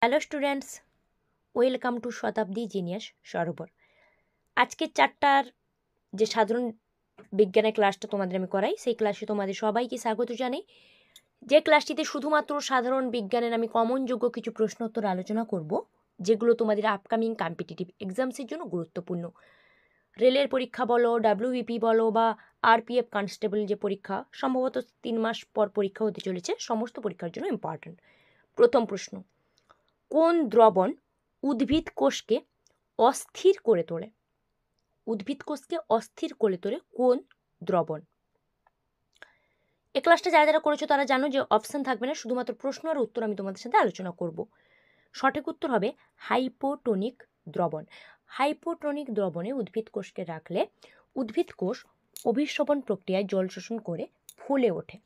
Hello students, welcome to Shatabdi genius সরোবর। আজকে 4টার যে সাধারণ বিজ্ঞানের ক্লাসটা তোমাদের আমি করাই, সেই ক্লাসে তোমাদের সবাইকে স্বাগত জানাই। যে ক্লাসটিতে শুধুমাত্র সাধারণ বিজ্ঞানের আমি কমনযোগ্য কিছু প্রশ্ন উত্তর আলোচনা করব, যেগুলো তোমাদের আপকামিং কম্পিটিটিভ এক্সামসের জন্য গুরুত্বপূর্ণ। রেলের পরীক্ষা বলো, ডাব্লিউবিপি বলো বা আরপিএফ কনস্টেবল যে পরীক্ষা, সম্ভবত 3 মাস পর পরীক্ষা হতে চলেছে, সমস্ত পরীক্ষার জন্য ইম্পর্ট্যান্ট। প্রথম প্রশ্ন, কোন দ্রবণ উদ্ভিদ কোষকে অস্থির করে তোলে? উদ্ভিদ কোষকে অস্থির করে তোলে কোন দ্রবণ? এই ক্লাসটা যারা যারা করেছো তারা জানো যে অপশন থাকবে না, শুধুমাত্র প্রশ্ন আর উত্তর আমি তোমাদের সাথে আলোচনা করব। সঠিক উত্তর হবে হাইপোটোনিক দ্রবণ। হাইপোটোনিক দ্রবণে উদ্ভিদ কোষকে রাখলে উদ্ভিদ কোষ অভিস্রবণ প্রক্রিয়ায় জল শোষণ করে ফুলে ওঠে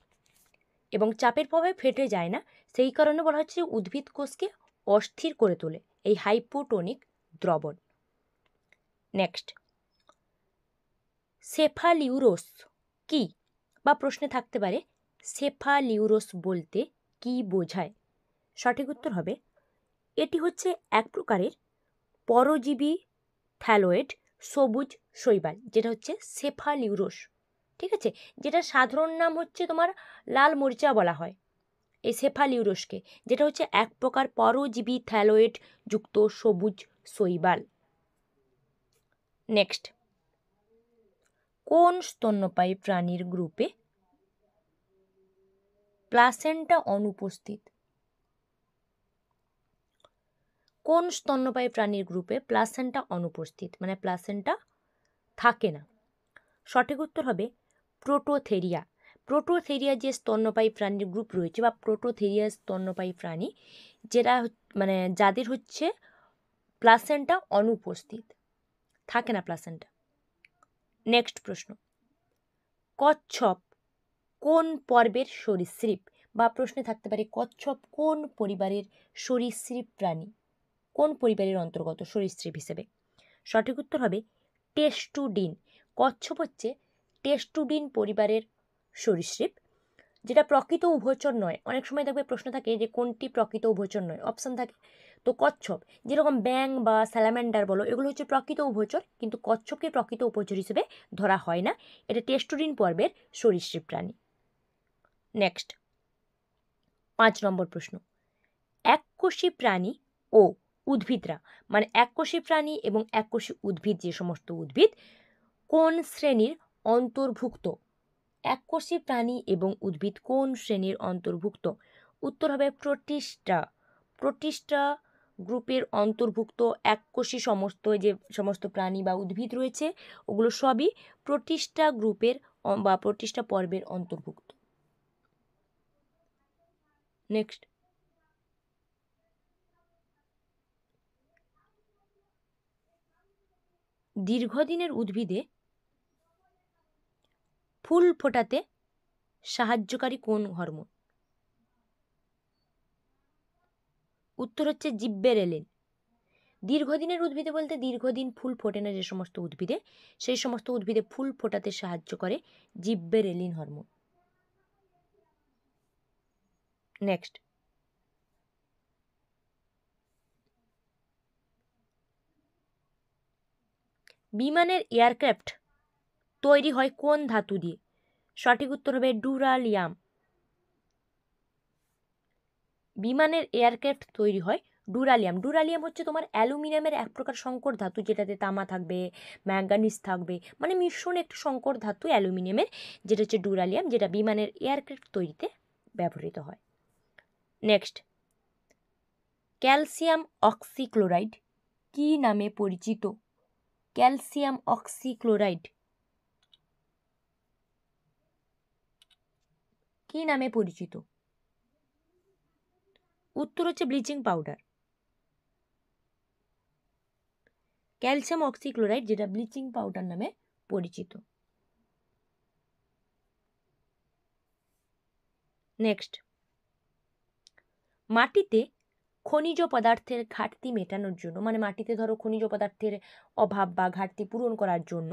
এবং চাপের প্রভাবে ফেটে যায় না। সেই কারণে বলা হচ্ছে উদ্ভিদ কোষকে অস্থির করে তোলে এই হাইপোটোনিক দ্রবণ। নেক্সট, সেফালিউরোস কি? বা প্রশ্নে থাকতে পারে সেফালিউরোস বলতে কি বোঝায়? সঠিক উত্তর হবে এটি হচ্ছে এক প্রকারের পরজীবী থ্যালয়েড সবুজ শৈবাল, যেটা হচ্ছে সেফালিউরোস। ঠিক আছে, যেটা সাধারণ নাম হচ্ছে তোমার লাল মরিচা বলা হয় এই সেফালিউরোসকে, যেটা হচ্ছে এক প্রকার পরজীবী থ্যালয়েড যুক্ত সবুজ শৈবাল। নেক্সট, কোন স্তন্যপায়ী প্রাণীর গ্রুপে প্লাসেন্টা অনুপস্থিত? কোন স্তন্যপায়ী প্রাণীর গ্রুপে প্লাসেন্টা অনুপস্থিত, মানে প্লাসেন্টা থাকে না? সঠিক উত্তর হবে প্রোটোথেরিয়া। প্রোটোথেরিয়া যে স্তন্যপায়ী প্রাণীর গ্রুপ রয়েছে বা প্রোটোথেরিয়া স্তন্যপায়ী প্রাণী, যেটা মানে যাদের হচ্ছে প্লাসেন্টা অনুপস্থিত, থাকে না প্লাসেন্টা। নেক্সট প্রশ্ন, কচ্ছপ কোন পর্বের সরীসৃপ? বা প্রশ্নে থাকতে পারে কচ্ছপ কোন পরিবারের সরীসৃপ প্রাণী, কোন পরিবারের অন্তর্গত সরীসৃপ হিসেবে? সঠিক উত্তর হবে টেস্টুডিন। কচ্ছপ হচ্ছে টেস্টুডিন পরিবারের সরীসৃপ, যেটা প্রকৃত উভচর নয়। অনেক সময় দেখবে প্রশ্ন থাকে যে কোনটি প্রকৃত উভচর নয়, অপশান থাকে। তো কচ্ছপ, যেরকম ব্যাং বা স্যালামেন্ডার বলো, এগুলো হচ্ছে প্রকৃত উভচর, কিন্তু কচ্ছপকে প্রকৃত উভচর হিসেবে ধরা হয় না। এটা টেস্টুডিন পর্বের সরীসৃপ প্রাণী। নেক্সট, 5 নম্বর প্রশ্ন, এককোষী প্রাণী ও উদ্ভিদরা, মানে এককোষী প্রাণী এবং এককোষী উদ্ভিদ, যে সমস্ত উদ্ভিদ কোন শ্রেণীর অন্তর্ভুক্ত? এককোষী প্রাণী এবং উদ্ভিদ কোন শ্রেণীর অন্তর্ভুক্ত? উত্তর হবে প্রোটিস্টা। প্রোটিস্টা গ্রুপের অন্তর্ভুক্ত এককোষী যে সমস্ত প্রাণী বা উদ্ভিদ রয়েছে, ওগুলো সবই প্রোটিস্টা গ্রুপের বা প্রোটিস্টা পর্বের অন্তর্ভুক্ত। নেক্সট, দীর্ঘদিনের উদ্ভিদে ফুল ফোটাতে সাহায্যকারী কোন হরমোন? উত্তর হচ্ছে জিব্বেরেলিন। দীর্ঘদিনের উদ্ভিদে বলতে দীর্ঘদিন ফুল ফোটে না যে সমস্ত উদ্ভিদে, সেই সমস্ত উদ্ভিদে ফুল ফোটাতে সাহায্য করে জিব্বেরেলিন হরমোন। নেক্সট, বিমানের এয়ারক্রাফট তৈরি হয় কোন ধাতু দিয়ে? সঠিক উত্তর হবে ডুরালিয়াম। বিমানের এয়ারক্রাফট তৈরি হয় ডুরালিয়াম। ডুরালিয়াম হচ্ছে তোমার অ্যালুমিনিয়ামের এক প্রকার সংকর ধাতু, যেটাতে তামা থাকবে, ম্যাঙ্গানিজ থাকবে, মানে মিশ্রণ একটি সংকর ধাতু অ্যালুমিনিয়ামের, যেটা হচ্ছে ডুরালিয়াম, যেটা বিমানের এয়ারক্রাফট তৈরিতে ব্যবহৃত হয়। নেক্সট, ক্যালসিয়াম অক্সিক্লোরাইড কি নামে পরিচিত? ক্যালসিয়াম অক্সিক্লোরাইড কি নামে পরিচিত? উত্তর হচ্ছে ব্লিচিং পাউডার। ক্যালসিয়াম অক্সিক্লোরাইড যেটা ব্লিচিং পাউডার নামে পরিচিত। নেক্সট, মাটিতে খনিজ পদার্থের ঘাটতি মেটানোর জন্য, মানে মাটিতে ধরো খনিজ পদার্থের অভাব বা ঘাটতি পূরণ করার জন্য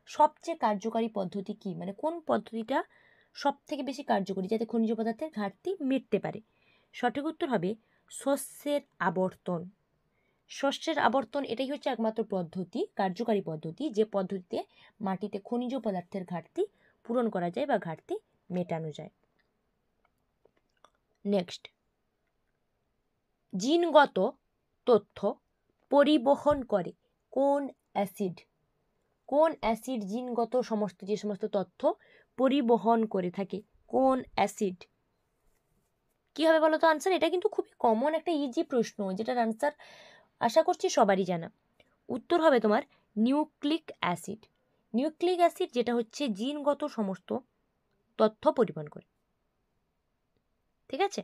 সবচেয়ে কার্যকারী পদ্ধতি কি? মানে কোন পদ্ধতিটা সব থেকে বেশি কার্যকরী যাতে খনিজ পদার্থের ঘাটতি মিটতে পারে? সঠিক উত্তর হবে শস্যের আবর্তন। শস্যের আবর্তন এটাই হচ্ছে একমাত্র পদ্ধতি, কার্যকারী পদ্ধতি, যে পদ্ধতিতে মাটিতে খনিজ পদার্থের ঘাটতি পূরণ করা যায় বা ঘাটতি মেটানো যায়। নেক্সট, জিনগত তথ্য পরিবহন করে কোন অ্যাসিড? কোন অ্যাসিড জিনগত যে সমস্ত তথ্য পরিবহন করে থাকে, কোন অ্যাসিড? কি হবে বলো তো আনসার? এটা কিন্তু খুবই কমন একটা ইজি প্রশ্ন, যেটার আনসার আশা করছি সবারই জানা। উত্তর হবে তোমার নিউক্লিক অ্যাসিড। নিউক্লিক অ্যাসিড যেটা হচ্ছে জিনগত সমস্ত তথ্য পরিবহন করে। ঠিক আছে?